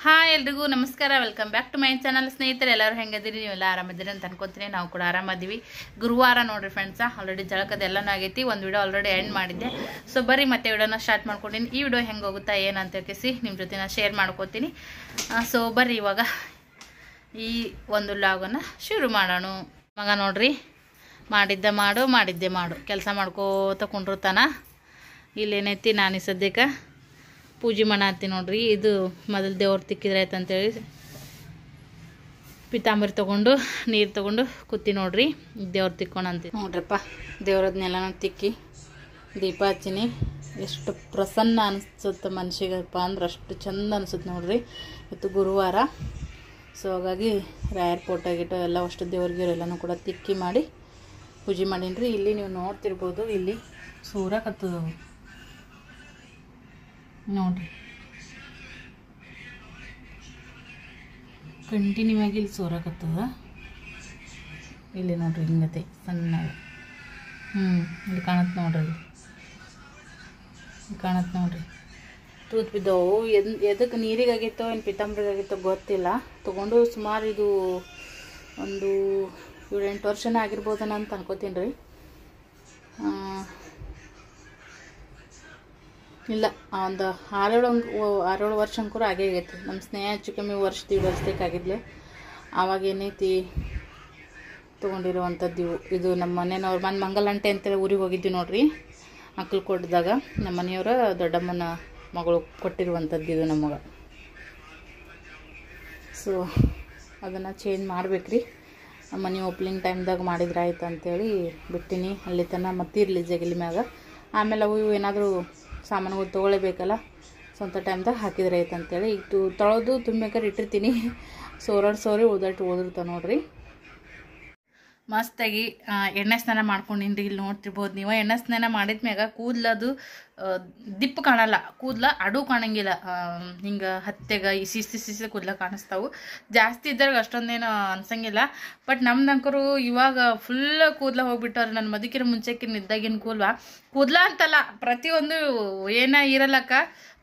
Hi ಎಲ್ರಿಗೂ ನಮಸ್ಕಾರ, welcome back to my channel. ಸ್ನೇಹಿತರೆ, ಎಲ್ಲರೂ ಹೆಂಗದಿರಿ? ನೀವೆಲ್ಲ ಆರಾಮದಿರಿ ಅಂತ ಅನ್ಕೊಂತೀನಿ. ನಾವು ಕೂಡ ಆರಾಮದೀವಿ. ಗುರುವಾರ ನೋಡ್ರಿ ಫ್ರೆಂಡ್ಸ, ಆಲ್ರೆಡಿ ಜಳಕದೆಲ್ಲನೂ ಆಗೈತಿ. ಒಂದು ವಿಡಿಯೋ ಆಲ್ರೆಡಿ ಎಂಡ್ ಮಾಡಿದ್ದೆ. ಸೊ ಬರೀ ಮತ್ತೆ ವಿಡಿಯೋನ ಸ್ಟಾರ್ಟ್ ಮಾಡ್ಕೊಂಡಿನಿ. ಈ ವಿಡಿಯೋ ಹೆಂಗೆ ಹೋಗುತ್ತಾ ಏನಂತ ಕೇಳಿಸಿ ನಿಮ್ಮ ಜೊತೆ ನಾನು ಶೇರ್ ಮಾಡ್ಕೋತೀನಿ. ಸೊ ಬರ್ರಿ ಇವಾಗ ಈ ಒಂದು ವ್ಲಾಗನ್ನು ಶುರು ಮಾಡೋಣ. ಮಗ ನೋಡ್ರಿ, ಮಾಡಿದ್ದೆ ಮಾಡು ಕೆಲಸ ಮಾಡ್ಕೋತ ಕುಂಡಿರ್ತಾನ. ಇಲ್ಲೇನೈತಿ, ನಾನು ಸದ್ಯಕ್ಕೆ ಪೂಜೆ ಮಾಡತ್ತಿ ನೋಡ್ರಿ. ಇದು ಮೊದಲು ದೇವ್ರು ತಿಕ್ಕಿದ್ರೆ ಆಯ್ತು ಅಂತೇಳಿ ಪಿತಾಂಬರಿ ತೊಗೊಂಡು ನೀರು ತೊಗೊಂಡು ಕೂತಿ ನೋಡ್ರಿ. ದೇವ್ರು ತಿಕ್ಕೊಂಡಂತ ನೋಡ್ರಪ್ಪ. ದೇವ್ರದ್ನೆಲ್ಲ ತಿಕ್ಕಿ ದೀಪ ಹಚ್ಚಿನಿ. ಎಷ್ಟು ಪ್ರಸನ್ನ ಅನಿಸುತ್ತೆ ಮನುಷ್ಯಗಪ್ಪ ಅಂದ್ರೆ ಅಷ್ಟು ಚಂದ ಅನಿಸುತ್ತೆ ನೋಡ್ರಿ. ಇವತ್ತು ಗುರುವಾರ. ಸೊ ಹಾಗಾಗಿ ರಾಯರ್ ಫೋಟೋ ಗಿಟೋ ಎಲ್ಲ ಅಷ್ಟು ದೇವ್ರಿಗೆಲ್ಲನೂ ಕೂಡ ತಿಕ್ಕಿ ಮಾಡಿ ಪೂಜೆ ಮಾಡೀನಿ ರೀ. ಇಲ್ಲಿ ನೀವು ನೋಡ್ತಿರ್ಬೋದು, ಇಲ್ಲಿ ಸೂರಕತ್ತದವು ನೋಡ್ರಿ. ಕಂಟಿನ್ಯೂ ಆಗಿ ಇಲ್ಲಿ ಸೋರಕತ್ತದ. ಇಲ್ಲಿ ನೋಡ್ರಿ ಹಿಂಗತೆ ಸಣ್ಣ ಇಲ್ಲಿ ಕಾಣತ್ತೆ ನೋಡ್ರಿ. ಇಲ್ಲಿ ಕಾಣತ್ತೆ ನೋಡ್ರಿ. ತೂತ್ ಬಿದ್ದವು. ಎದಕ್ಕೆ ನೀರಿಗಾಗಿತ್ತೋ ಏನು ಪಿತಾಂಬರಿಗಾಗಿತ್ತೋ ಗೊತ್ತಿಲ್ಲ. ತೊಗೊಂಡು ಸುಮಾರು ಇದು ಒಂದು 7-8 ವರ್ಷನೇ ಆಗಿರ್ಬೋದನ ಅಂತ ಅನ್ಕೋತೀನಿ ರೀ. ಇಲ್ಲ, ಒಂದು 6-7 ವರ್ಷ ಅಂಕೂರು ಆಗೇ ಆಗೈತಿ. ನಮ್ಮ ಸ್ನೇಹ ಹೆಚ್ಚು ಕಮ್ಮಿ ವರ್ಷ ಆಗಿದ್ಲೆ. ಆವಾಗ ಏನೈತಿ ತೊಗೊಂಡಿರುವಂಥದ್ದು ಇದು ನಮ್ಮ ಮನೆಯವ್ರು ಮಂಗಲಂಟೆ ಅಂತೇಳಿ ಊರಿಗೆ ಹೋಗಿದ್ವಿ ನೋಡ್ರಿ. ಅಕ್ಕಲ್ಕೋಟದಾಗ ನಮ್ಮ ಮನೆಯವರ ದೊಡ್ಡಮ್ಮನ ಮಗಳು ಕೊಟ್ಟಿರುವಂಥದ್ದು ಇದು ನಮಗೆ. ಸೊ ಅದನ್ನು ಚೇಂಜ್ ಮಾಡ್ಬೇಕ್ರಿ. ನಮ್ಮ ಮನೆ ಓಪ್ನಿಂಗ್ ಟೈಮ್ದಾಗ ಮಾಡಿದ್ರೆ ಆಯ್ತು ಅಂತೇಳಿ ಬಿಟ್ಟಿನಿ. ಅಲ್ಲಿ ತನಕ ಮತ್ತಿರಲಿ ಜಗಲಿ ಮ್ಯಾಗ. ಆಮೇಲೆ ಅವು ಏನಾದರೂ ಸಾಮಾನುಗಳು ತೊಗೊಳ್ಳೇಬೇಕಲ್ಲ, ಸ್ವಂತ ಟೈಮ್ದಾಗ ಹಾಕಿದ್ರೆ ಆಯ್ತು ಅಂತೇಳಿ ಈಗ ತೊಳೆದು ತುಂಬಬೇಕಾದ್ರೆ ಇಟ್ಟಿರ್ತೀನಿ. ಸೋರಿ ಓದಿರ್ತಾವೆ ನೋಡ್ರಿ. ಮಸ್ತಾಗಿ ಎಣ್ಣೆ ಸ್ನಾನ ಮಾಡ್ಕೊಂಡಿನ್ರಿ. ಇಲ್ಲಿ ನೋಡ್ತಿರ್ಬೋದು ನೀವು. ಎಣ್ಣೆ ಸ್ನಾನ ಮಾಡಿದ್ಮ್ಯಾಗ ಕೂದಲದು ದಿಪ್ಪು ಕಾಣಲ್ಲ, ಕೂದಲ ಅಡು ಕಾಣಂಗಿಲ್ಲ. ಹಿಂಗೆ ಹತ್ತೆಗೆ ಸಿಸಿ ಕೂದಲ ಕಾಣಿಸ್ತಾವು. ಜಾಸ್ತಿ ಇದ್ದಾಗ ಅಷ್ಟೊಂದೇನು ಅನ್ಸಂಗಿಲ್ಲ. ಬಟ್ ನಮ್ದಂಕರು ಇವಾಗ ಫುಲ್ ಕೂದಲ ಹೋಗ್ಬಿಟ್ಟವ್ರಿ. ನನ್ನ ಮದುಕಿನ ಮುಂಚೆಕಿನ ಇದ್ದಾಗಿನ ಕೂದಲ ಅಂತಲ್ಲ, ಪ್ರತಿಯೊಂದು ಏನ ಇರಲ್ಲಕ್ಕ.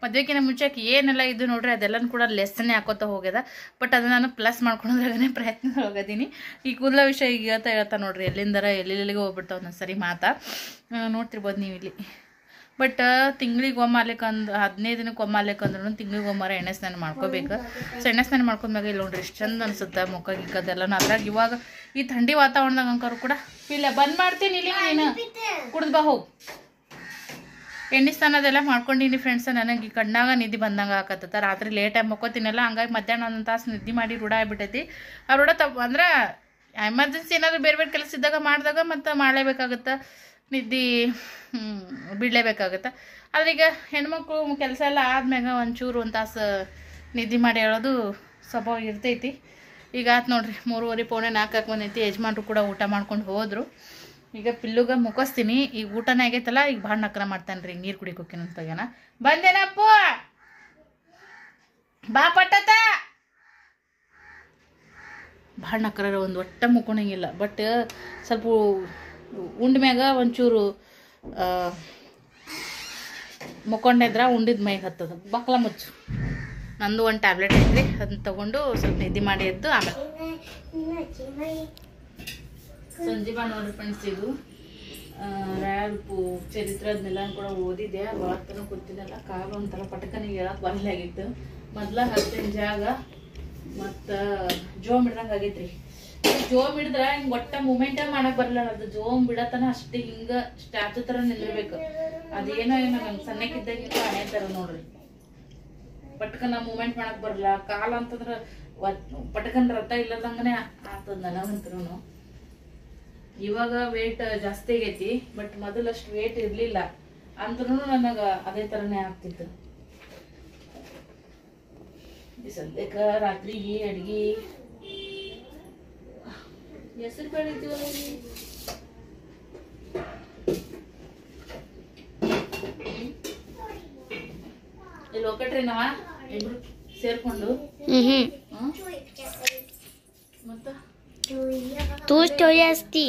ಮದುವೆಕಿನ ಮುಂಚೆಕ್ಕೆ ಏನೆಲ್ಲ ಇದು ನೋಡ್ರಿ ಅದೆಲ್ಲನೂ ಕೂಡ ಲೆಸ್ಸನ್ನೇ ಹಾಕೋತಾ ಹೋಗ್ಯದ. ಬಟ್ ಅದನ್ನ ನಾನು ಪ್ಲಸ್ ಮಾಡ್ಕೊಳೋದ್ರಾಗನೇ ಪ್ರಯತ್ನ ಹೋಗೋದೀನಿ. ಈ ಕೂದಲ ವಿಷಯ ಈಗ ಹೇಳ್ತಾ ನೋಡ್ರಿ, ಎಲ್ಲೆಲ್ಲಿಗೆ ಹೋಗ್ಬಿಡ್ತಾವ ಒಂದೊಂದು ಸರಿ ಮಾತಾ ನೋಡ್ತಿರ್ಬೋದು ನೀವು ಇಲ್ಲಿ. ಬಟ್ ತಿಂಗಳಿಗೆ ಒಮ್ಮಾಲಿಕಂದು 15 ದಿನಕ್ಕೆ ಒಮ್ಮಾಲಿಕಂದ್ರೂ ತಿಂಗಳಿಗೆ ಒಮ್ಮಾರ ಎಣ್ಣೆ ಸ್ನಾನ ಮಾಡ್ಕೋಬೇಕು. ಸೊ ಎಣ್ಣೆ ಸ್ನಾನ ಮಾಡ್ಕೊಂಡ್ಮ್ಯಾಗ ಇಲ್ಲಿ ನೋಡ್ರಿ ಎಷ್ಟು ಚಂದ ಅನ್ಸುತ್ತೆ ಮುಖ ಗಿಕ್ಕದೆಲ್ಲನೂ. ಅದ್ರಾಗ ಇವಾಗ ಈ ಥಂಡಿ ವಾತಾವರಣದಾಗ ಅಂಕರು ಕೂಡ ಇಲ್ಲ ಬಂದ್ ಮಾಡ್ತೀನಿ. ಇಲ್ಲಿ ನೀನು ಕುಡ್ದು ಬಾ ಹೋಗಿ. ಎಣ್ಣೆ ಸ್ನಾನದೆಲ್ಲ ಮಾಡ್ಕೊಂಡಿನಿ ಫ್ರೆಂಡ್ಸ್. ನನಗೆ ಕಣ್ಣಾಗ ನಿದ್ದೆ ಬಂದಂಗೆ ಆಕತ್ತ. ರಾತ್ರಿ ಲೇಟಾಗಿ ಮಕ್ಕೋತೀನಲ್ಲ, ಹಂಗಾಗಿ ಮಧ್ಯಾಹ್ನ 1 ತಾಸು ನಿದ್ದೆ ಮಾಡಿ ರೂಢ ಆಗ್ಬಿಟ್ಟೈತಿ. ಆ ರೂಢ ಅಂದ್ರೆ ಎಮರ್ಜೆನ್ಸಿ ಏನಾದರೂ ಬೇರೆ ಕೆಲಸ ಇದ್ದಾಗ ಮಾಡಿದಾಗ ಮತ್ತು ಮಾಡಲೇಬೇಕಾಗತ್ತೆ, ನಿದ್ದೆ ಬಿಡಲೇಬೇಕಾಗತ್ತೆ. ಆದ್ರೆ ಈಗ ಹೆಣ್ಮಕ್ಳು ಕೆಲಸ ಎಲ್ಲ ಆದ್ಮ್ಯಾಗ ಒಂಚೂರು 1 ತಾಸು ನಿದ್ದೆ ಮಾಡಿ ಹೇಳೋದು ಸ್ವಭಾವ ಇರ್ತೈತಿ. ಈಗ ಆಯ್ತು ನೋಡ್ರಿ 3:30-4 ಬಂದೈತಿ. ಯಜಮಾನ್ರು ಕೂಡ ಊಟ ಮಾಡ್ಕೊಂಡು ಹೋದರು. ಈಗ ಪಿಲ್ಲುಗ ಮುಖಸ್ತೀನಿ. ಈಗ ಊಟನೇ ಆಗೈತಲ್ಲ, ಈಗ ಭಾಳ ನಕ್ರ ಮಾಡ್ತಾನೆ ರೀ. ನೀರು ಕುಡಿಗೆ ಹೋಗ್ಯಾನ. ಬಂದೇನಪ್ಪ ಬಾ ಪಟ್ಟತ. ಭಾಳ ನಕ್ರ ಒಂದು ಒಟ್ಟ ಮುಕ್ಕೊಳಂಗಿಲ್ಲ. ಬಟ್ ಸ್ವಲ್ಪ ಉಂಡ ಮ್ಯಾಗ ಒಂಚೂರು ಮುಕ್ಕೊಂಡಿದ್ರ ಉಂಡಿದ ಮೈಗೆ ಹತ್ತದ. ಬಕ್ಲ ಮುಚ್ಚು. ನಂದು ಒಂದು ಟ್ಯಾಬ್ಲೆಟ್ ಐತ್ರಿ, ಅದನ್ನ ತೊಗೊಂಡು ಸ್ವಲ್ಪ ನಿದ್ದೆ ಮಾಡಿ ಎದ್ದು ಆಮೇಲೆ ಸಂಜೆ ಬಾ ನೋಡ್ರಿ ಫ್ರೆಂಡ್ಸ್. ಇದು ರಾಯಲ್ಪು ಚರಿತ್ರೆ ಅದನ್ನೆಲ್ಲ ಕೂಡ ಓದಿದೆ. ಒಳತನ ಕೂತಿದ್ದೆಲ್ಲ ಕಾಲು ಒಂಥರ ಪಟಕನಿಗೆ ಹೇಳಕ್ಕೆ ಬರಲಾಗಿತ್ತು. ಮೊದ್ಲ ಹತ್ತಿನ ಜಾಗ ಮತ್ತು ಜೋಮ್ ಹಿಡ್ದಂಗೆ ಆಗೈತ್ರಿ. ಜೋಮ್ ಹಿಡಿದ್ರೆ ಹಿಂಗೆ ಒಟ್ಟ ಮೂಮೆಂಟ ಮಾಡಕ್ಕೆ ಬರಲ್ಲ. ಅದು ಜೋಮ್ ಬಿಡತನ ಅಷ್ಟೇ ಹಿಂಗೆ ಸ್ಟ್ಯಾಚು ಥರ ನಿಲ್ಲಿರ್ಬೇಕು. ಅದೇನೋ ನಂಗೆ ಸಣ್ಣಕ್ಕಿದ್ದಾಗಿಂದ ಹಣೆ ಥರ ನೋಡ್ರಿ. ಪಟ್ಕನ ಮೂಮೆಂಟ್ ಮಾಡಕ್ಕೆ ಬರಲ್ಲ. ಕಾಲು ಅಂತಂದ್ರೆ ಪಟಕನ್ ರಥ ಇಲ್ಲದಂಗನೆ ಆಗ್ತದ ನನಗಂತರೂ. ಇವಾಗ ವೇಟ್ ಜಾಸ್ತಿ ಆಗೈತಿ, ಬಟ್ ಮೊದಲಷ್ಟು ವೇಟ್ ಇರಲಿಲ್ಲ ಅಂದ್ರೂ ನನಗೆ ಅದೇ ಥರನೇ ಆಗ್ತಿತ್ತು. ಸದ್ಯಕ್ಕೆ ರಾತ್ರಿಗೆ ಅಡ್ಗೆ ಹೆಸರು ಬೆಳಿತೀವಲ್ಲ ಇಲ್ಲಿ ಹೋಗಟ್ರಿ ನಾವ ಇಬ್ರು ಸೇರ್ಕೊಂಡು. ಮತ್ತ तू स्टोरी असती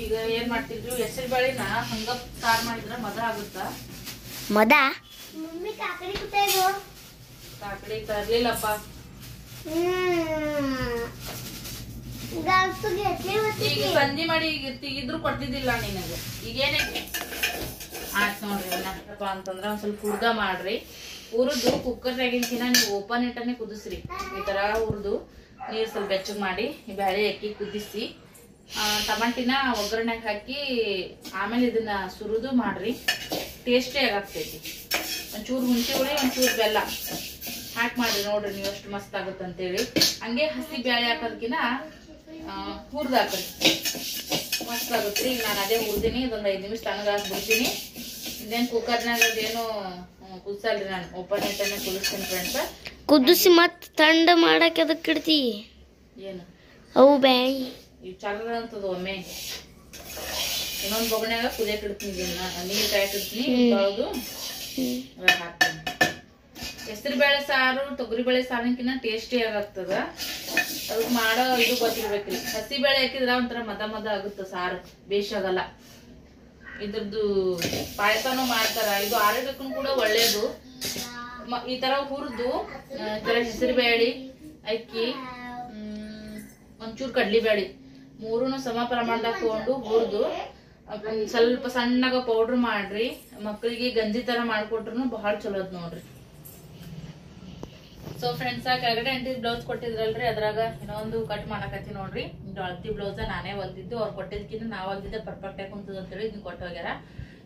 ಈಗ ಏನ್ ಮಾಡ್ತಿದ್ರು, ಹೆಸರು ಬೇಳೆನ ಹಂಗ ಸಾರು ಮಾಡಿದ್ರೆ ಮದ ಆಗುತ್ತಾ? ಮದ मम्मी काकड़ी ಕಾಕಡಿ ತರ್ಲಿಲ್ಲಪ್ಪ. ಈಗ ಸಂಜೆ ಮಾಡಿ ಈಗ ತೆಗಿದ್ರು ಕೊಡ್ತಿದ್ದಿಲ್ಲ ನಿನಗೆ. ಈಗೇನೈತಿ ಆಯ್ತು ನೋಡ್ರಿ. ಏನಪ್ಪ ಅಂತಂದ್ರ ಒಂದ್ ಸ್ವಲ್ಪ ಹುರ್ಗ ಮಾಡ್ರಿ. ಹುರಿದು ಕುಕ್ಕರ್ನಾಗಿಂಕಿನ ನೀವು ಓಪನ್ ಇಟ್ಟನೆ ಕುದಿಸ್ರಿ. ಈ ತರ ಹುರಿದು ನೀರ್ ಸ್ವಲ್ಪ ಬೆಚ್ಚಗ್ ಮಾಡಿ ಈ ಬ್ಯಾಳಿ ಅಕ್ಕಿ ಕುದಿಸಿ ಟಮಾಟಿನ ಒಗ್ಗರಣೆಗೆ ಹಾಕಿ ಆಮೇಲೆ ಇದನ್ನ ಸುರಿದು ಮಾಡ್ರಿ. ಟೇಸ್ಟೇ ಆಗಾಗ್ತೈತಿ. ಒಂಚೂರು ಹುಣಸೆ ಹುಳಿ ಒಂಚೂರು ಬೆಲ್ಲ ಹಾಕಿ ಮಾಡ್ರಿ. ನೋಡ್ರಿ ನೀವು ಎಷ್ಟು ಮಸ್ತ್ ಆಗುತ್ತಂತೇಳಿ. ಹಂಗೆ ಹಸಿ ಬ್ಯಾಳೆ ಹಾಕೋದಕ್ಕಿನ ಹುರಿದು ಹಾಕ್ರಿ, ಮಸ್ತ್ ಆಗುತ್ತೆ. ಈಗ ನಾನು ಅದೇ ಹುರಿದೀನಿ. ಇದೊಂದು 5 ನಿಮಿಷ ತಣ್ಣಗೆ ಹಾಕ್ಬಿಡ್ತೀನಿ. ಇದೇನು ಕುಕ್ಕರ್ನಾಗ ಅದೇನು ಕುದಿಸಲ್ರಿ, ನಾನು ಓಪನ್ ಇಟ್ಟನೆ ಕುದಿಸ್ತೀನಿ ಫ್ರೆಂಡ್ಸ್. ಕುದಿಸಿ ಮತ್ತೆ ಥಂಡ ಮಾಡಕ್ಕೆ ಅದಕ್ಕೆ ಇಡ್ತಿ ಏನು ಅವು ಬ್ಯಾಳಿ ಈಗ ಚರ್ರ ಅಂತದ. ಒಮ್ಮೆ ಇನ್ನೊಂದು ಬೊಗಣ್ಯಾಗ ಕುದಿಯಕ್ಕೆ ಇಡ್ತೀನಿ. ಇದನ್ನ ನೀರು ಕಾಯಕ್ಕೆ ಇಡ್ತೀನಿ. ತೊಳೆದು ಹಾಕ್ತೀನಿ. ಹೆಸರು ಬೇಳೆ ಸಾರು ತೊಗರಿ ಬೇಳೆ ಸಾರಿನಕಿನ್ನ ಟೇಸ್ಟಿ ಆಗಾಗ್ತದ. ಅದಕ್ಕೆ ಮಾಡೋ ಇದು ಗೊತ್ತಿರ್ಬೇಕ್ರಿ. ಹಸಿ ಬೇಳೆ ಹಾಕಿದ್ರ ಒಂಥರ ಮದ ಆಗುತ್ತೆ ಸಾರು, ಬೇಷಾಗಲ್ಲ. ಇದ್ರದ್ದು ಪಾಯಸನೂ ಮಾಡ್ತಾರ. ಇದು ಆರೋಗ್ಯಕ್ಕೂ ಕೂಡ ಒಳ್ಳೇದು. ಈ ತರ ಹುರಿದು ಹೆಸರು ಬೇಳೆ ಅಕ್ಕಿ ಒಂಚೂರು ಕಡ್ಲಿ ಬೇಳೆ ಮೂರೂನು ಸಮ ಪ್ರಮಾಣದಾಗ ತಗೊಂಡು ಹುರಿದು ಸ್ವಲ್ಪ ಸಣ್ಣಗ ಪೌಡ್ರ್ ಮಾಡ್ರಿ. ಮಕ್ಕಳಿಗೆ ಗಂಜಿ ತರ ಮಾಡ್ಕೊಟ್ರು ಬಹಳ ಚಲೋ ಅದ್ ನೋಡ್ರಿ. ಸೊ ಫ್ರೆಂಡ್ಸ್, ಕೆಳಗಡೆ ಅಂಟಿ ಬ್ಲೌಸ್ ಕೊಟ್ಟಿದ್ರಲ್ರಿ, ಅದ್ರಾಗ ಇನ್ನೊಂದು ಕಟ್ ಮಾಡಕತ್ತಿ ನೋಡ್ರಿ. ಇದು ಅಳತಿ ಬ್ಲೌಸ್ ನಾನೇ ಹೊಲ್ದಿದ್ದು. ಅವ್ರು ಕೊಟ್ಟಿದ್ಕಿಂತ ನಾವ್ ಹೊಲ್ದಿದ್ದೆ ಪರ್ಫೆಕ್ಟ್ ಆಗಿ ಕುಂತದ ಅಂತೇಳಿ ಇದನ್ನ ಕೊಟ್ಟು ಹೋಗ್ಯಾರ.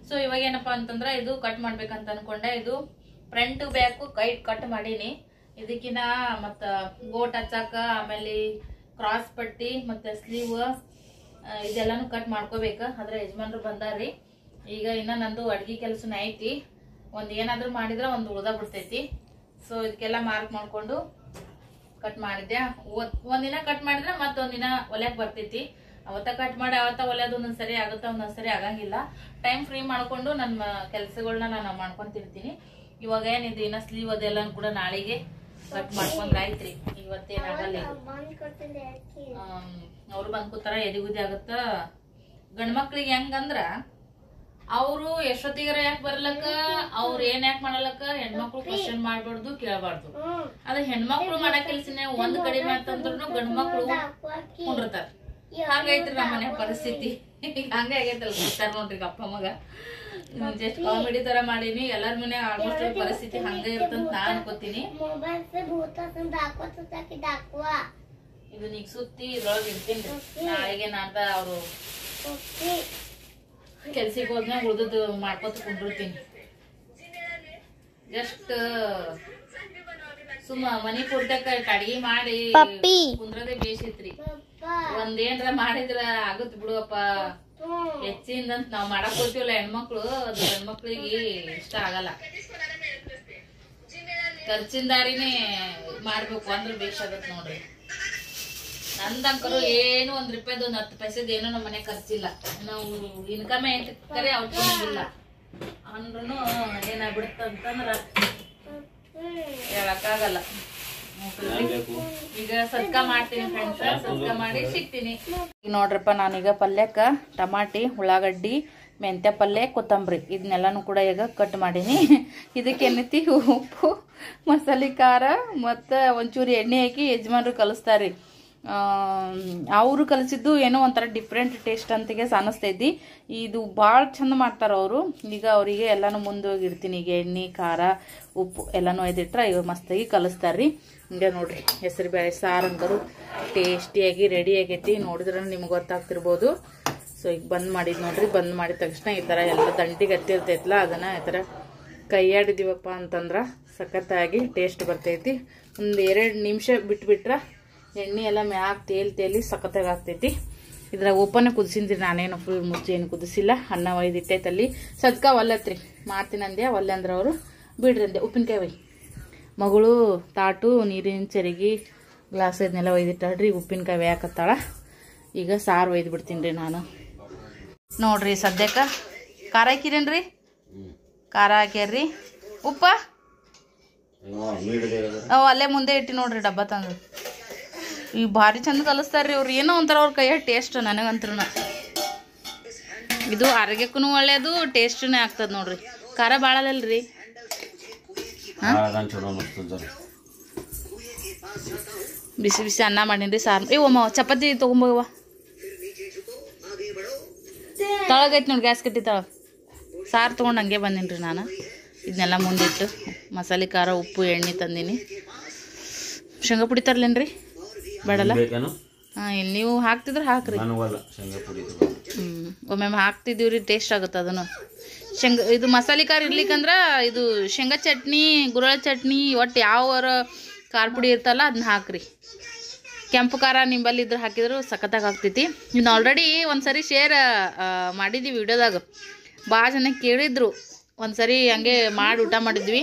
ಸೊ ಇವಾಗ ಏನಪ್ಪಾ ಅಂತಂದ್ರ ಇದು ಕಟ್ ಮಾಡ್ಬೇಕಂತ ಅನ್ಕೊಂಡೆ. ಇದು ಫ್ರಂಟ್ ಬ್ಯಾಕು ಕಟ್ ಮಾಡೀನಿ. ಇದಕ್ಕಿನ ಮತ್ತ ಗೋಟ್ ಹಚ್ಚಾಕ, ಆಮೇಲೆ ಕ್ರಾಸ್ ಪಟ್ಟಿ ಮತ್ತೆ ಸ್ಲೀವ್ ಇದೆಲ್ಲಾನು ಕಟ್ ಮಾಡ್ಕೋಬೇಕ. ಆದ್ರೆ ಯಜಮಾನ್ರು ಬಂದಾರ್ರಿ. ಈಗ ಇನ್ನ ನಂದು ಅಡ್ಗಿ ಕೆಲಸನ ಐತಿ. ಒಂದ್ ಏನಾದ್ರು ಮಾಡಿದ್ರ ಒಂದ್ ಉಳ್ದ ಬಿಡ್ತೈತಿ. ಸೊ ಇದಕ್ಕೆಲ್ಲ ಮಾರ್ಕ್ ಮಾಡ್ಕೊಂಡು ಕಟ್ ಮಾಡಿದ್ದೆ. ಒಂದಿನ ಕಟ್ ಮಾಡಿದ್ರೆ ಮತ್ತೊಂದಿನ ಒಲ್ಯಾಕ್ ಬರ್ತೈತಿ. ಅವತ್ತ ಕಟ್ ಮಾಡಿ ಅವತ್ತ ಒಲ್ಯಾದ ಒಂದೊಂದ್ ಸರಿ ಆಗುತ್ತ, ಒಂದೊಂದ್ ಸರಿ ಆಗಂಗಿಲ್ಲ. ಟೈಮ್ ಫ್ರೀ ಮಾಡ್ಕೊಂಡು ನನ್ನ ಕೆಲ್ಸಗಳನ್ನ ನಾನು ಮಾಡ್ಕೊಂತಿರ್ತೀನಿ. ಇವಾಗ ಏನಿದೆ ಇನ್ನ ಸ್ಲೀವ್ ಅದೆಲ್ಲ ಕೂಡ ನಾಳೆಗೆ ಕಟ್ ಮಾಡ್ಕೊಂಡ್ ಆಯ್ತ್ರಿ. ಇವತ್ತೇನಾಗಲ್ಲ. ಅವ್ರು ಬಂದ್ ಕೂತಾರ, ಎದಿಗುದಿ ಆಗತ್ತ. ಗಂಡ್ಮಕ್ಳಿಗೆ ಹೆಂಗಂದ್ರ ಅವ್ರು ಎಷ್ಟೊತ್ತಿಗಾರ ಯಾಕೆ ಬರ್ಲಕ್ಕ, ಅವ್ರ ಏನ್ ಯಾಕೆ ಮಾಡಲಕ್ಕ ಹೆಣ್ಮಕ್ಳು ಕ್ವಶನ್ ಮಾಡ್ಬಾರ್ದು, ಕೇಳಬಾರ್ದು. ಅದ ಹೆಣ್ಮಕ್ಳು ಮಾಡೋ ಕೆಲ್ಸನೇ ಒಂದ್ ಕಡಿಮೆ ಅಂತಂದ್ರು ಗಂಡ್ಮಕ್ಳು ಕುಂಡಿರ್ತಾರ. ಹಂಗೈತ್ರಿ ನಮ್ಮ ಮನೆ ಪರಿಸ್ಥಿತಿ. ಹಂಗೆ ಆಗೈತಲ್ಲ. ಗೊತ್ತಾರ ನೋಡ್ರಿ ಅಪ್ಪ ಮಗ ಜಸ್ಟ್ ಕಾಮಿಡಿ ತರ ಮಾಡೀನಿ. ಎಲ್ಲಾರ ಮನೆ ಆಲ್ಮೋಸ್ಟ್ ಪರಿಸ್ಥಿತಿ ಹಂಗ ಇರ್ತಂತ ನಾ ಅನ್ಕೋತೀನಿ. ಇದು ನೀಗ್ ಸುತ್ತಿ ಇದ್ರೊಳಗೆ ಇರ್ತೀನಿ. ನಾಳೆಗೆ ನಾಡ್ದ ಅವ್ರು ಕೆಲ್ಸಕ್ಕೆ ಹೋದ್ಮೇಲೆ ಉಳ್ದದ್ದು ಮಾಡ್ಕೊತ ಕುಂಡಿರ್ತೀನಿ. ಜಸ್ಟ್ ಸುಮ್ಮ ಮನಿ ಪೂರ್ತಕ ಅಡ್ಗಿ ಮಾಡಿ ಕುಂದ್ರದೇ ಬೇಸೈತ್ರಿ. ಒಂದೇನ್ರ ಮಾಡಿದ್ರ ಆಗತ್ ಬಿಡುವಪ್ಪ. ಹೆಚ್ಚಿಂದಂತ ನಾವ್ ಮಾಡಕ್ ಹೋಗ್ತೀವಲ್ಲ ಹೆಣ್ಮಕ್ಳು, ಅದು ಗಂಡ್ಮಕ್ಳಿಗೆ ಇಷ್ಟ ಆಗಲ್ಲ. ಖರ್ಚಿಂದಾರಿನೇ ಮಾಡ್ಬೇಕು ಅಂದ್ರೆ ಬೇಷಾಗತ್ ನೋಡ್ರಿ. ನಂದಂಕರು ಏನು ₹1 ಒಂದು 10 ಪೈಸೆದ ಏನು ನಮ್ಮ ಮನೆ ಖರ್ಚಿಲ್ಲ. ನಾವು ಇನ್ಕಮ್ ಕರೆ ಔಟ್ಗಿಲ್ಲ ಅಂದ್ರೂ ಏನಾಗ್ಬಿಡುತ್ತಂತಂದ್ರ ಹೇಳಕ್ಕಾಗಲ್ಲ. ಈಗ ಸದ್ಕ ಮಾಡ್ತೀನಿ ಫ್ರೆಂಡ್ಸ್. ಸದ್ಕ ಮಾಡಿ ಸಿಗ್ತೀನಿ. ಈಗ ನೋಡ್ರಪ್ಪ, ನಾನೀಗ ಪಲ್ಯಕ್ಕ ಟಮಾಟಿ, ಉಳ್ಳಾಗಡ್ಡಿ, ಮೆಂತ್ಯ ಪಲ್ಯ, ಕೊತ್ತಂಬರಿ ಇದನ್ನೆಲ್ಲಾನು ಕೂಡ ಈಗ ಕಟ್ ಮಾಡೀನಿ. ಇದಕ್ಕೆ ಏನೈತಿ ಉಪ್ಪು, ಮಸಾಲೆ, ಖಾರ ಮತ್ತು ಒಂಚೂರು ಎಣ್ಣೆ ಹಾಕಿ ಯಜಮಾನ್ರು ಕಲಿಸ್ತಾರ್ರಿ. ಅವರು ಕಲಿಸಿದ್ದು ಏನೋ ಒಂಥರ ಡಿಫ್ರೆಂಟ್ ಟೇಸ್ಟ್ ಅಂತಿಗೆ ಅನಿಸ್ತೈತಿ. ಇದು ಭಾಳ ಚಂದ ಮಾಡ್ತಾರೆ ಅವರು. ಈಗ ಅವರಿಗೆ ಎಲ್ಲಾನು ಮುಂದೋಗಿರ್ತೀನಿ. ಈಗ ಎಣ್ಣೆ, ಖಾರ, ಉಪ್ಪು ಎಲ್ಲಾನು ಒಯ್ದಿಟ್ರೆ ಇವಾಗ ಮಸ್ತಾಗಿ ಕಲಿಸ್ತಾರ್ರಿ. ಹಿಂಗೆ ನೋಡ್ರಿ, ಹೆಸರು ಬೇಳೆ ಸಾರಂಗರು ಟೇಸ್ಟಿಯಾಗಿ ರೆಡಿ ಆಗೈತಿ. ನೋಡಿದ್ರೆ ನಿಮ್ಗೆ ಗೊತ್ತಾಗ್ತಿರ್ಬೋದು. ಸೊ ಈಗ ಬಂದ್ ಮಾಡಿದ್ ನೋಡ್ರಿ. ಬಂದ್ ಮಾಡಿದ ತಕ್ಷಣ ಈ ಥರ ಎಲ್ಲ ದಂಟಿಗೆ ಹತ್ತಿರ್ತೈತಲ್ಲ, ಅದನ್ನು ಈ ಥರ ಕೈಯಾಡಿದೀವಪ್ಪ ಅಂತಂದ್ರೆ ಸಖತ್ತಾಗಿ ಟೇಸ್ಟ್ ಬರ್ತೈತಿ. ಒಂದು 2 ನಿಮಿಷ ಬಿಟ್ಬಿಟ್ರೆ ಎಣ್ಣೆ ಎಲ್ಲ ಮ್ಯಾಗ ತೇಲಿ ಸಖತ್ತಾಗಿ ಆಗ್ತೈತಿ. ಇದ್ರಾಗ ಓಪನ್ ಕುದಿಸಿದ್ರಿ. ನಾನೇನು ಫುಲ್ ಮುಚ್ಚಿ ಏನು ಕುದಿಸಿಲ್ಲ. ಅನ್ನ ಒಯ್ದಿಟ್ಟೈತಲ್ಲಿ. ಸದ್ಕ ಒಲ್ಲತ್ರಿ ಮಾಡ್ತೀನಿ ಅಂದೆ. ಒಲ್ಲೆ ಅಂದ್ರೆ ಅವರು ಬಿಡ್ರಿ ಅಂದೆ. ಉಪ್ಪಿನಕಾಯಿ ಒಯ್ ಮಗಳು ತಾಟು, ನೀರಿನ ಚರಿಗೆ, ಗ್ಲಾಸ್ ಇದನ್ನೆಲ್ಲ ಒಯ್ದಿಟ್ಟಾಳ್ರಿ. ಉಪ್ಪಿನಕಾಯಿ ಬೇಕತ್ತಾಳ. ಈಗ ಸಾರು ಒಯ್ದು ಬಿಡ್ತೀನಿ ರೀ ನಾನು. ನೋಡ್ರಿ ಸದ್ಯಕ್ಕೆ ಖಾರ ಹಾಕಿರೇನ್ರಿ? ಖಾರ ಹಾಕ್ಯಾರ್ರಿ. ಉಪ್ಪ ಅಲ್ಲೇ ಮುಂದೆ ಇಟ್ಟು ನೋಡ್ರಿ ಡಬ್ಬ ತಂದು. ಈಗ ಭಾರಿ ಚಂದ ಕಲಿಸ್ತಾರ್ರಿ ಅವ್ರು. ಏನೋ ಒಂಥರ ಅವ್ರ ಕೈಯ ಟೇಸ್ಟ್ ನನಗಂತ್ರು. ಇದು ಆರೋಗ್ಯಕ್ಕೂ ಒಳ್ಳೇದು, ಟೇಸ್ಟನೇ ಆಗ್ತದೆ ನೋಡ್ರಿ. ಖಾರ ಭಾಳ ಅಲ್ಲಲ್ರಿ. ಬಿಸಿ ಬಿಸಿ ಅನ್ನ ಮಾಡೀನಿ ಸಾರು ಇವಮ್ಮ ಚಪಾತಿ ತೊಗೊಂಬೋಗವ್ವ ತಳಗೈತೆ ನೋಡಿ ಗ್ಯಾಸ್ ಕಟ್ಟಿ ತಳ ಸಾರು ತೊಗೊಂಡು ಹಂಗೆ ಬಂದೀನಿ ನಾನು ಇದನ್ನೆಲ್ಲ ಮುಂದಿಟ್ಟು ಮಸಾಲೆ ಖಾರ ಉಪ್ಪು ಎಣ್ಣೆ ತಂದೀನಿ ಶೇಂಗಾ ಪುಡಿ ತರ್ಲೇನ್ರಿ ಬೇಡಲ್ಲ ಹಾಂ ಇಲ್ಲಿ ನೀವು ಹಾಕ್ತಿದ್ರೆ ಹಾಕ್ರಿ ಒಮ್ಮೊಮ್ಮೆ ಹಾಕ್ತಿದ್ದೀವಿ ರೀ ಟೇಸ್ಟ್ ಆಗುತ್ತೆ ಅದನ್ನು ಶೇಂಗಾ ಇದು ಮಸಾಲೆ ಖಾರ ಇರ್ಲಿಕ್ಕಂದ್ರೆ ಇದು ಶೇಂಗಾ ಚಟ್ನಿ ಗುರಳ ಚಟ್ನಿ ಒಟ್ಟು ಯಾವ ಖಾರ ಪುಡಿ ಇರ್ತಲ್ಲ ಅದನ್ನ ಹಾಕ್ರಿ ಕೆಂಪು ಖಾರ ನಿಂಬಲ್ಲಿ ಇದ್ರೆ ಹಾಕಿದ್ರು ಸಖತ್ತಾಗಿ ಆಗ್ತೈತಿ ಇನ್ನು ಆಲ್ರೆಡಿ ಒಂದು ಸರಿ ಶೇರ್ ಮಾಡಿದ್ದೀವಿ ವಿಡಿಯೋದಾಗ ಭಾಳ ಜನ ಕೇಳಿದ್ರು ಒಂದು ಸರಿ ಹಂಗೆ ಮಾಡಿ ಊಟ ಮಾಡಿದ್ವಿ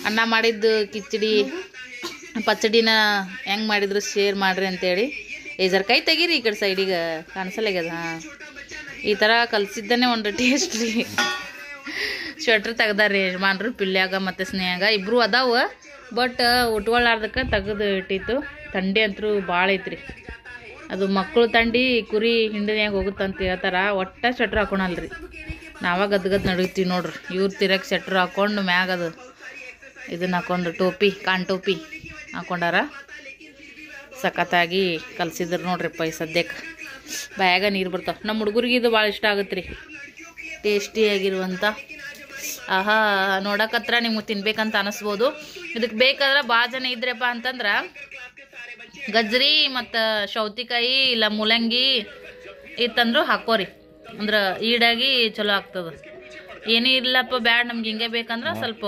ಅನ್ನ ಮಾಡಿದ್ದು ಕಿಚಡಿ ಪಚ್ಚಡಿನ ಹೆಂಗೆ ಮಾಡಿದ್ರು ಶೇರ್ ಮಾಡಿರಿ ಅಂತೇಳಿ ಜರ ಕೈ ತೆಗೀರಿ ಈ ಕಡೆ ಸೈಡಿಗೆ ಕಾಣಿಸಲ್ಲಾಗ್ಯದ ಹಾಂ ಈ ಥರ ಕಲಿಸಿದ್ದನೇ ಒಂದು ಟೇಸ್ಟ್ ರೀ ಸ್ವೆಟ್ರ್ ತೆಗ್ದಾರ ರೀ ಯಜಮಾನ್ರು ಪಿಲ್ಯಾಗ ಮತ್ತು ಸ್ನೇಹಾಗ ಇಬ್ಬರು ಅದಾವ ಬಟ್ ಉಟ್ಕೊಳ್ಳಾರ್ದಕ್ಕೆ ತೆಗೆದು ಇಟ್ಟಿತ್ತು ಥಂಡಿ ಅಂತೂ ಭಾಳ ಐತ್ರಿ ಅದು ಮಕ್ಕಳು ತಂಡಿ ಕುರಿ ಹಿಂಡಿನ್ಯಾಗ ಹೋಗುತ್ತಂತ ಹೇಳ್ತಾರೆ ಒಟ್ಟ ಸ್ವೆಟ್ರ್ ಹಾಕೊಳಲ್ರಿ ನಾವಾಗ ಗದ್ಗದ್ ನಡೀತೀವಿ ನೋಡ್ರಿ ಇವ್ರು ತಿರಕ್ಕೆ ಸ್ವೆಟ್ರ್ ಹಾಕ್ಕೊಂಡು ಮ್ಯಾಗದು ಇದನ್ನು ಹಾಕೊಂಡು ಟೋಪಿ ಕಾನ್ ಟೋಪಿ ಹಾಕೊಂಡಾರ ಸಖತ್ತಾಗಿ ಕಲಿಸಿದ್ರು ನೋಡ್ರಿಪ್ಪ ಈ ಸದ್ಯಕ್ಕೆ ಬಾಯಾಗ ನೀರು ಬರ್ತಾವೆ ನಮ್ಮ ಹುಡುಗರಿಗೆ ಇದು ಭಾಳ ಇಷ್ಟ ಆಗುತ್ತೆ ರೀ ಟೇಸ್ಟಿಯಾಗಿರುವಂಥ ಆಹಾ ನೋಡಕತ್ರ ನಿಮ್ಗೆ ತಿನ್ಬೇಕಂತ ಅನಿಸ್ಬೋದು ಇದಕ್ಕೆ ಬೇಕಾದ್ರೆ ಭಾಳ ಜನ ಇದ್ರಪ್ಪ ಅಂತಂದ್ರೆ ಗಜ್ರಿ ಮತ್ತು ಸೌತಿಕಾಯಿ ಇಲ್ಲ ಮೂಲಂಗಿ ಇತ್ತಂದ್ರೂ ಹಾಕೋರಿ ಅಂದ್ರೆ ಈಡಾಗಿ ಚಲೋ ಆಗ್ತದೆ ಏನೂ ಇಲ್ಲಪ್ಪ ಬ್ಯಾಡ್ ನಮ್ಗೆ ಹಿಂಗೆ ಬೇಕಂದ್ರೆ ಸ್ವಲ್ಪ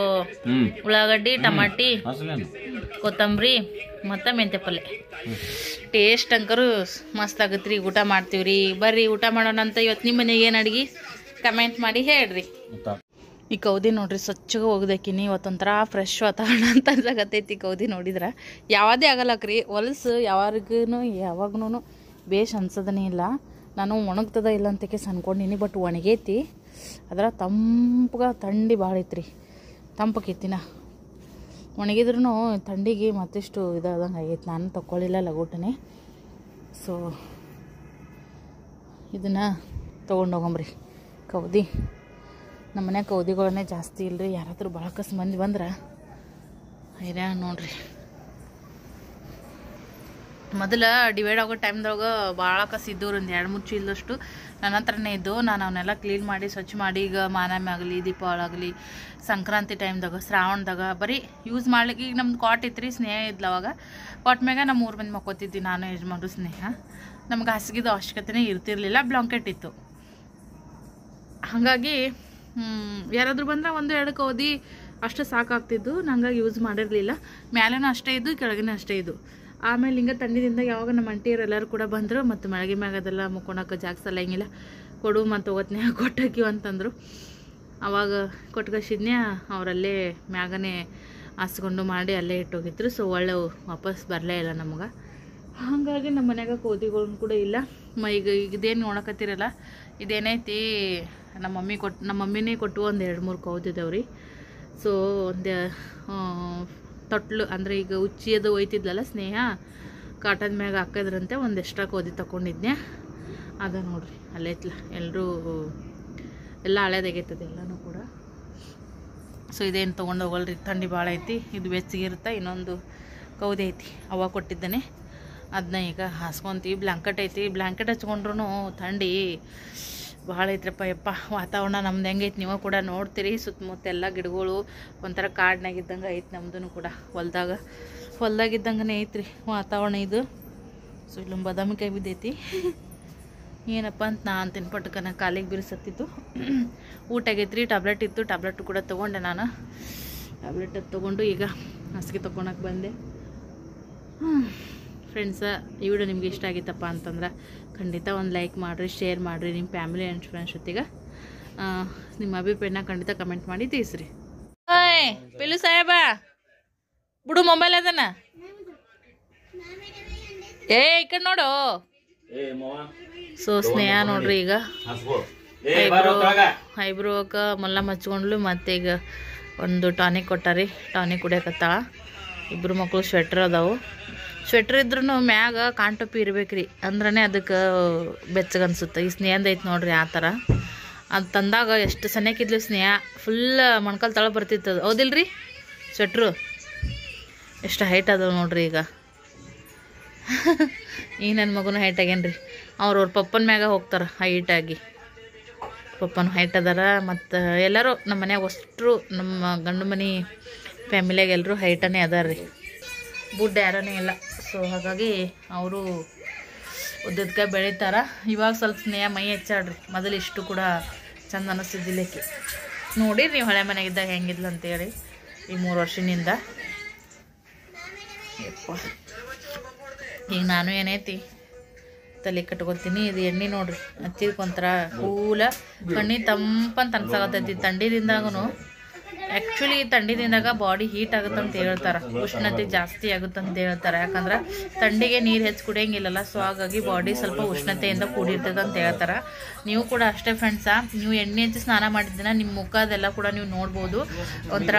ಉಳ್ಳಾಗಡ್ಡಿ ಟಮಾಟಿ ಕೊತ್ತಂಬರಿ ಮತ್ತು ಮೆಂತ್ಯ ಪಲ್ಯ ಟೇಸ್ಟ್ ಅಂಕರು ಮಸ್ತ್ ಆಗತ್ತೆ ರೀ ಊಟ ಮಾಡ್ತೀವಿ ರೀ ಬರ್ರಿ ಊಟ ಮಾಡೋಣ ಅಂತ ಇವತ್ತು ನಿಮ್ಮ ಮನೆಗೆ ಏನು ಅಡ್ಗೆ ಕಮೆಂಟ್ ಮಾಡಿ ಹೇಳ್ರಿ ಈ ಕೌದಿ ನೋಡ್ರಿ ಸ್ವಚ್ಛಗೆ ಹೋಗ್ದಾಕಿನಿ ಇವತ್ತೊಂಥರ ಫ್ರೆಶ್ ವಾತಾವರಣ ಅಂತ ಅನ್ಸಾಕತ್ತೈತಿ ಕೌದಿ ನೋಡಿದ್ರೆ ಯಾವುದೇ ಆಗಲ್ಲಕ್ರಿ ಹೊಲಸು ಯಾವಾಗೂ ಬೇಷ್ ಅನ್ಸೋದನೇ ಇಲ್ಲ ನಾನು ಒಣಗ್ತದ ಇಲ್ಲ ಅಂತಕ್ಕೆ ಅನ್ಕೊಂಡಿನಿ ಬಟ್ ಒಣಗೈತಿ ಅದರ ತಂಪಗ ಥಂಡಿ ಭಾಳ ಐತ್ರಿ ತಂಪಕೈತಿನ ಒಣಗಿದ್ರೂ ಥಂಡಿಗೆ ಮತ್ತಿಷ್ಟು ಇದಾದಂಗೆ ಆಗೈತೆ ನಾನು ತೊಗೊಳ್ಳಿಲ್ಲ ಲಗೋಟನೆ ಸೊ ಇದನ್ನು ತೊಗೊಂಡು ಹೋಗಂಬ್ರಿ ಕೌದಿ ನಮ್ಮ ಮನ್ಯಾಗ ಕೌದಿಗಳನ್ನೇ ಜಾಸ್ತಿ ಇಲ್ಲರಿ ಯಾರಾದರೂ ಭಾಳ ಕಸ್ ಮಂದಿ ಬಂದ್ರೆ ಹೈರಾಣ ನೋಡ್ರಿ ಮೊದಲು ಡಿವೈಡ್ ಆಗೋ ಟೈಮ್ದಾಗ ಭಾಳ ಕಸ ಇದ್ದವ್ರು ಒಂದು 2-3 ಚೀಲದಷ್ಟು ನನ್ನ ಹತ್ರನೇ ಇದ್ದು ನಾನು ಅವನ್ನೆಲ್ಲ ಕ್ಲೀನ್ ಮಾಡಿ ಸ್ವಚ್ಛ ಮಾಡಿ ಈಗ ಮಾನಮಿ ಆಗಲಿ ದೀಪಾವಳಿ ಆಗಲಿ ಸಂಕ್ರಾಂತಿ ಟೈಮ್ದಾಗ ಶ್ರಾವಣದಾಗ ಬರೀ ಯೂಸ್ ಮಾಡ್ಲಿಕ್ಕೆ ಈಗ ನಮ್ದು ಕಾಟ್ ಇತ್ತು ರೀ ಸ್ನೇಹ ಇದ್ಲು ಅವಾಗ ಕಾಟ್ ಮ್ಯಾಗ ನಮ್ಮ 3 ಮಂದಿ ಮಕ್ಕೋತಿದ್ವಿ ನಾನು ಯಜಮಾನ್ರು ಸ್ನೇಹ ನಮ್ಗೆ ಹಾಸಿಗೆದು ಅವಶ್ಯಕತೆನೇ ಇರ್ತಿರ್ಲಿಲ್ಲ ಬ್ಲಾಂಕೆಟ್ ಇತ್ತು ಹಾಗಾಗಿ ಯಾರಾದರೂ ಬಂದ್ರೆ 1-2 ಕೌದಿ ಅಷ್ಟು ಸಾಕಾಗ್ತಿದ್ದು ನಂಗಾಗಿ ಯೂಸ್ ಮಾಡಿರಲಿಲ್ಲ ಮ್ಯಾಲೇನೂ ಅಷ್ಟೇ ಇದ್ದು ಕೆಳಗಿನ ಅಷ್ಟೇ ಇದ್ದು ಆಮೇಲೆ ಹಿಂಗೆ ತಂಡಿದಿಂದ ಯಾವಾಗ ನಮ್ಮ ಅಂಟಿಯರು ಎಲ್ಲರೂ ಕೂಡ ಬಂದರು ಮತ್ತು ಮಳೆಗೆ ಮ್ಯಾಗ ಅದೆಲ್ಲ ಮುಕ್ಕೊಳಕ್ಕೆ ಜಾಗ ಸಲಂಗಿಲ್ಲ ಕೊಡು ಮತ್ತು ಹೋಗತ್ನೇ ಕೊಟ್ಟಾಕಿವು ಅಂತಂದರು ಆವಾಗ ಕೊಟ್ಕಸಿದ್ನೇ ಅವರಲ್ಲೇ ಮ್ಯಾಗನೇ ಹಾಸ್ಕೊಂಡು ಮಾಡಿ ಅಲ್ಲೇ ಇಟ್ಟೋಗಿದ್ರು ಸೊ ಒಳ್ಳೆ ವಾಪಸ್ ಬರಲೇ ಇಲ್ಲ ನಮಗೆ ಹಾಗಾಗಿ ನಮ್ಮ ಮನ್ಯಾಗ ಕೌದಿಗಳನ್ನ ಕೂಡ ಇಲ್ಲ ಈಗ ಇದೇನು ನೋಡಕತ್ತಿರಲ್ಲ ಇದೇನೈತಿ ನಮ್ಮ ಮಮ್ಮಿನೇ ಕೊಟ್ಟು ಒಂದು 2-3 ಕೌದಿದ್ದಾವ್ರಿ ಸೊ ಒಂದು ತೊಟ್ಲು ಅಂದರೆ ಈಗ ಉಚ್ಚಿಯದು ಒಯ್ತಿದ್ಲಲ್ಲ ಸ್ನೇಹ ಕಾಟನ್ ಮ್ಯಾಗ ಹಾಕಿದ್ರಂತೆ ಒಂದು ಎಕ್ಸ್ಟ್ರಾ ಕೌದಿ ತಗೊಂಡಿದ್ನೆ ಅದ ನೋಡ್ರಿ ಅಲ್ಲೈತ್ಲ ಎಲ್ಲರೂ ಎಲ್ಲ ಹಳೇದಾಗೈತದೆ ಎಲ್ಲನೂ ಕೂಡ ಸೊ ಇದೇನು ತೊಗೊಂಡು ಹೋಗಲ್ರಿ ಥಂಡಿ ಭಾಳ ಐತಿ ಇದು ಬೆಚ್ಚಗಿರುತ್ತೆ ಇನ್ನೊಂದು ಕೌದಿ ಐತಿ ಅವಾಗ ಕೊಟ್ಟಿದ್ದಾನೆ ಅದನ್ನ ಈಗ ಹಾಸ್ಕೊತೀವಿ ಬ್ಲ್ಯಾಂಕೆಟ್ ಐತಿ ಬ್ಲ್ಯಾಂಕೆಟ್ ಹಚ್ಕೊಂಡ್ರೂ ಥಂಡಿ ಭಾಳ ಐತ್ರಪ್ಪ ಯಪ್ಪ ವಾತಾವರಣ ನಮ್ದು ಹೆಂಗೈತಿ ನೀವು ಕೂಡ ನೋಡ್ತೀರಿ ಸುತ್ತಮುತ್ತ ಎಲ್ಲ ಗಿಡಗಳು ಒಂಥರ ಕಾಡಿನಾಗಿದ್ದಂಗೆ ಐತಿ ನಮ್ದು ಕೂಡ ಹೊಲ್ದಾಗಿದ್ದಂಗೆ ಐತ್ರಿ ವಾತಾವರಣ ಇದು ಸೊ ಇಲ್ಲೊಂದು ಬದಾಮಿಕಾಯಿ ಬಿದ್ದೈತಿ ಏನಪ್ಪ ಅಂತ ನಾ ಅಂತೀನಿ ಪಟ್ಕನ ಕಾಲಿಗೆ ಬಿರಿಸತ್ತಿತ್ತು ಊಟ ಆಗೈತ್ರಿ ಟ್ಯಾಬ್ಲೆಟ್ ಇತ್ತು ಟ್ಯಾಬ್ಲೆಟ್ ಕೂಡ ತೊಗೊಂಡೆ ನಾನು ಟ್ಯಾಬ್ಲೆಟ್ ತೊಗೊಂಡು ಈಗ ಹಾಸಿಗೆ ತೊಗೊಳಕ್ಕೆ ಬಂದೆ ಫ್ರೆಂಡ್ಸ ಈ ವಿಡಿಯೋ ನಿಮ್ಗೆ ಇಷ್ಟ ಆಗಿತ್ತಪ್ಪ ಅಂತಂದ್ರೆ ಖಂಡಿತ ಒಂದು ಲೈಕ್ ಮಾಡಿರಿ ಶೇರ್ ಮಾಡಿರಿ ನಿಮ್ಮ ಫ್ಯಾಮಿಲಿ ಆ್ಯಂಡ್ ಫ್ರೆಂಡ್ಸ್ ಜೊತೆಗೆ ನಿಮ್ಮ ಅಭಿಪ್ರಾಯನ ಖಂಡಿತ ಕಮೆಂಟ್ ಮಾಡಿ ತಿಳಿಸ್ರಿ ಓಯ್ ಪಿಲು ಸಾಹೇಬ ಬಿಡು ಮೊಬೈಲ್ ಅದನ್ನ ಈ ಕಡೆ ನೋಡು ಸೊ ಸ್ನೇಹ ನೋಡ್ರಿ ಈಗ ಐಬ್ರೋಕ ಮೊಲ್ಲ ಮಚ್ಕೊಂಡ್ಲು ಮತ್ತೆ ಈಗ ಒಂದು ಟಾನಿಕ್ ಕೊಟ್ಟಾರಿ ಟಾನಿಕ್ ಕುಡಿಯಕತ್ತಾಳ ಇಬ್ಬರು ಮಕ್ಕಳು ಸ್ವೆಟ್ರ್ ಅದಾವು ಸ್ವೆಟ್ರ್ ಇದ್ರೂ ಮ್ಯಾಗ ಕಾಂಟೊಪ್ಪಿ ಇರ್ಬೇಕ್ರಿ ಅಂದ್ರೇ ಅದಕ್ಕೆ ಬೆಚ್ಚಗೆ ಅನ್ಸುತ್ತೆ ಈ ಸ್ನೇಹದ ಐತೆ ನೋಡ್ರಿ ಆ ಥರ ಅದು ತಂದಾಗ ಎಷ್ಟು ಸಣ್ಣಕ್ಕಿದ್ಲು ಸ್ನೇಹ ಫುಲ್ ಮೊಣ್ಕಾಲು ತಳ ಬರ್ತಿತ್ತು ಹೌದಿಲ್ರಿ ಸ್ವೆಟ್ರು ಎಷ್ಟು ಹೈಟ್ ಅದಾವ ನೋಡ್ರಿ ಈಗ. ಈಗ ನನ್ನ ಮಗುನ ಹೈಟ್ ಆಗ್ಯಾನ್ರಿ. ಅವ್ರವ್ರ ಪಪ್ಪನ ಮ್ಯಾಗ ಹೋಗ್ತಾರೆ ಹೈಟಾಗಿ. ಪಪ್ಪನ ಹೈಟ್ ಅದಾರ. ಮತ್ತು ಎಲ್ಲರೂ ನಮ್ಮ ಮನ್ಯಾಗ ಅಷ್ಟರು ನಮ್ಮ ಗಂಡು ಮನೆ ಫ್ಯಾಮಿಲಿಯಾಗ ಎಲ್ಲರೂ ಹೈಟನೇ ಅದಾರ ರೀ. ಬುಡ್ಡ ಯಾರನೇ ಇಲ್ಲ. ಸೊ ಹಾಗಾಗಿ ಅವರು ಉದ್ದದ್ಕಾಯಿ ಬೆಳಿತಾರ. ಇವಾಗ ಸ್ವಲ್ಪ ಸ್ನೇಹ ಮೈ ಹೆಚ್ಚಾಡ್ರಿ. ಮೊದಲು ಇಷ್ಟು ಕೂಡ ಚಂದ ಅನ್ನಿಸ್ತಿದ್ದಿಲ್ಲಕ್ಕೆ. ನೋಡಿರಿ ನೀವು ಹಳೆ ಮನೆಗಿದ್ದಾಗ ಹೆಂಗಿದ್ಲು ಅಂತೇಳಿ ಈ 3 ವರ್ಷದಿಂದ. ಈಗ ನಾನು ಏನೈತಿ ತಲೆ ಕಟ್ಕೊತೀನಿ. ಇದು ಎಣ್ಣೆ ನೋಡ್ರಿ ಹಚ್ಚಿದ್ಕೊಂತರ ಕೂಲ ಕಣ್ಣಿ ತಂಪಂತ ಅನ್ಸಾಗತ್ತೈತಿ. ಥಂಡಿದಿಂದಾಗೂ ಆ್ಯಕ್ಚುಲಿ ಥಂಡಿದಿಂದಾಗ ಬಾಡಿ ಹೀಟ್ ಆಗುತ್ತಂತ ಹೇಳ್ತಾರೆ, ಉಷ್ಣತೆ ಜಾಸ್ತಿ ಆಗುತ್ತಂತ ಹೇಳ್ತಾರೆ. ಯಾಕಂದ್ರೆ ಥಂಡಿಗೆ ನೀರು ಹೆಚ್ಚು ಕುಡಿಯೋಂಗಿಲ್ಲಲ್ಲ. ಸೊ ಹಾಗಾಗಿ ಬಾಡಿ ಸ್ವಲ್ಪ ಉಷ್ಣತೆಯಿಂದ ಕೂಡಿರ್ತದೆ ಅಂತ ಹೇಳ್ತಾರೆ. ನೀವು ಕೂಡ ಅಷ್ಟೇ ಫ್ರೆಂಡ್ಸಾ, ನೀವು ಎಣ್ಣೆ ಹಚ್ಚಿ ಸ್ನಾನ ಮಾಡಿದ್ದೀನ ನಿಮ್ಮ ಮುಖದೆಲ್ಲ ಕೂಡ ನೀವು ನೋಡ್ಬೋದು. ಒಂಥರ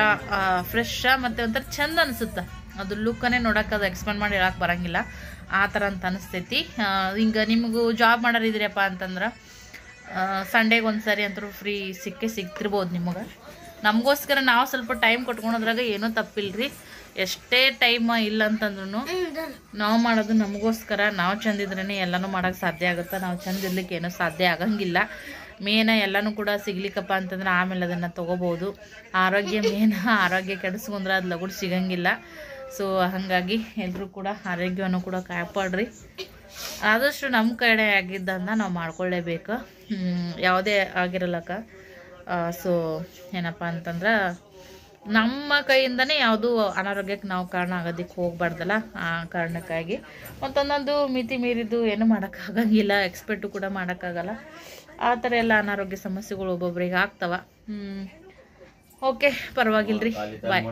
ಫ್ರೆಶ್ ಮತ್ತು ಒಂಥರ ಚಂದ ಅನಿಸುತ್ತೆ. ಅದು ಲುಕ್ಕನ್ನೇ ನೋಡೋಕೆ ಅದು ಎಕ್ಸ್ಪ್ಲೇನ್ ಮಾಡಿ ಹೇಳಕ್ಕೆ ಬರೋಂಗಿಲ್ಲ. ಆ ಥರ ಅಂತ ಅನಿಸ್ತೈತಿ. ಹಿಂಗೆ ನಿಮಗೂ ಜಾಬ್ ಮಾಡೋರಿದ್ರಪ್ಪ ಅಂತಂದ್ರೆ ಸಂಡೇಗೆ ಒಂದು ಸಾರಿ ಅಂತೂ ಫ್ರೀ ಸಿಗ್ತಿರ್ಬೋದು ನಿಮಗೆ. ನಮಗೋಸ್ಕರ ನಾವು ಸ್ವಲ್ಪ ಟೈಮ್ ಕೊಟ್ಕೊಳೋದ್ರಾಗ ಏನೂ ತಪ್ಪಿಲ್ರಿ. ಎಷ್ಟೇ ಟೈಮ್ ಇಲ್ಲ ಅಂತಂದ್ರೂ ನಾವು ಮಾಡೋದು ನಮಗೋಸ್ಕರ. ನಾವು ಚಂದಿದ್ರೇ ಎಲ್ಲನೂ ಮಾಡೋಕ್ಕೆ ಸಾಧ್ಯ ಆಗುತ್ತೆ. ನಾವು ಚಂದ ಇರ್ಲಿಕ್ಕೆ ಏನೂ ಸಾಧ್ಯ ಆಗಂಗಿಲ್ಲ. ಮೇನ ಎಲ್ಲನೂ ಕೂಡ ಸಿಗ್ಲಿಕ್ಕಪ್ಪ ಅಂತಂದ್ರೆ ಆಮೇಲೆ ಅದನ್ನು ತೊಗೋಬೋದು. ಆರೋಗ್ಯ ಮೇನ, ಆರೋಗ್ಯ ಕೆಡಿಸ್ಕೊಂಡ್ರೆ ಅದು ಲಗುಡ್ ಸಿಗಂಗಿಲ್ಲ. ಸೊ ಹಾಗಾಗಿ ಎಲ್ಲರೂ ಕೂಡ ಆರೋಗ್ಯವನ್ನು ಕೂಡ ಕಾಪಾಡ್ರಿ. ಆದಷ್ಟು ನಮ್ಮ ಕಡೆ ಆಗಿದ್ದನ್ನು ನಾವು ಮಾಡ್ಕೊಳ್ಳೇಬೇಕು, ಯಾವುದೇ ಆಗಿರಲಕ್ಕ. ಸೊ ಏನಪ್ಪ ಅಂತಂದ್ರೆ ನಮ್ಮ ಕೈಯಿಂದನೇ ಯಾವುದೂ ಅನಾರೋಗ್ಯಕ್ಕೆ ನಾವು ಕಾರಣ ಆಗೋದಕ್ಕೆ ಹೋಗ್ಬಾರ್ದಲ್ಲ. ಆ ಕಾರಣಕ್ಕಾಗಿ ಮತ್ತೊಂದೊಂದು ಮಿತಿ ಮೀರಿದ್ದು ಏನೂ ಮಾಡೋಕ್ಕಾಗಂಗಿಲ್ಲ, ಎಕ್ಸ್ಪೆಕ್ಟು ಕೂಡ ಮಾಡೋಕ್ಕಾಗಲ್ಲ. ಆ ಥರ ಎಲ್ಲ ಅನಾರೋಗ್ಯ ಸಮಸ್ಯೆಗಳು ಒಬ್ಬೊಬ್ರಿಗೆ ಆಗ್ತವೆ. ಓಕೆ, ಪರವಾಗಿಲ್ಲ ರೀ. ಬಾಯ್.